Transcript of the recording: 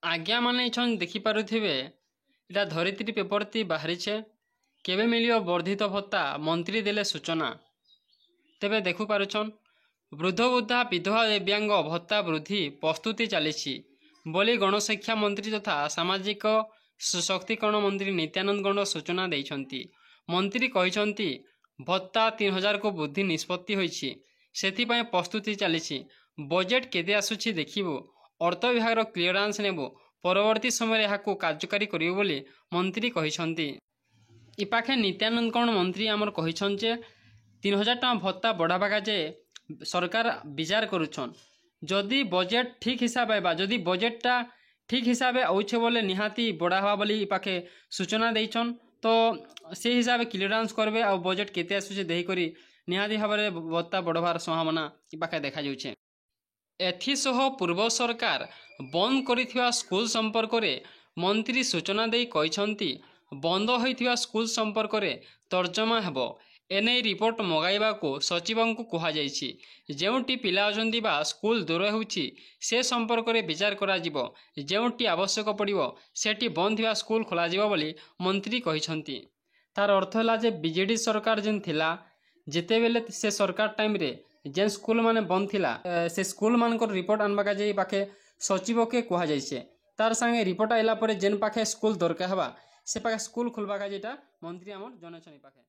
आज्ञा माने छन देखि पारुथिबे इटा धरित्री पेपर ती बाहरीछे केबे मिलियो वर्धित भत्ता मंत्री देले सूचना। तेबे देखु पारुछन वृद्ध वृद्धा विधवा दिव्यांग भत्ता वृद्धि प्रस्तुति चली बोली गणशिक्षा मंत्री तथा सामाजिक सशक्तिकरण मंत्री नित्यानंद गौड़ सूचना देइछंती। मंत्री कहिछंती भत्ता 3000 को वृद्धि निष्पत्ति होईछि सेथिपाई प्रस्तुति चली बजेट केदे आसुछि देखिबो अर्थ विभाग क्लियरांस नेबो परवर्ती समय यहाँ कार्यकारी करियो बोली मंत्री कहिछंती। इपाखे नित्यानंद गौड़ मंत्री आमर कहिछन जे 3000 टका भत्ता बढ़ावा काजे सरकार विचार करुछन जदि बजेट ठीक हिसाब है जदि बजेटटा ठीक हिसाब आउछे बोले निहाती बढ़ावा बोली इपाखे सूचना देइछन तो से हिसाब क्लियरांस करबे आ बजेट केते आसुछे देहि करी निहाती भाबरे भत्ता बढ़वार संभावना इपाखे देखा जाउछे। एथिसह पूर्व सरकार बंद करिथिबा स्कूल संपर्क रे मंत्री सूचना देई कहिछंती बंद होइथिबा स्कूल संपर्क रे तर्जमा हेबो एने रिपोर्ट मगाइबा को सचिवों को कहा जाइछि जेउटी पिला अछंती बा स्कूल दूर होउछि से संपर्क रे विचार करा जिवो जेउटी आवश्यक पड़िबो सेठी बंद थिबा स्कूल खोला जिवो बोली मंत्री कहिछंती। तार अर्थ होला जे बीजेडी सरकार जेन थिला जेते बेले से सरकार टाइम रे जेन स्कूल माने बंद थिला से स्कूल मानकर रिपोर्ट आनबा का जे पाखे सचिव के कहा जाइछे तार संगे रिपोर्ट आइला परे जेन पाखे स्कूल दरकार हबा से पाखे स्कूल खोलबा का जेटा मंत्री हमर जनछनी पाखे।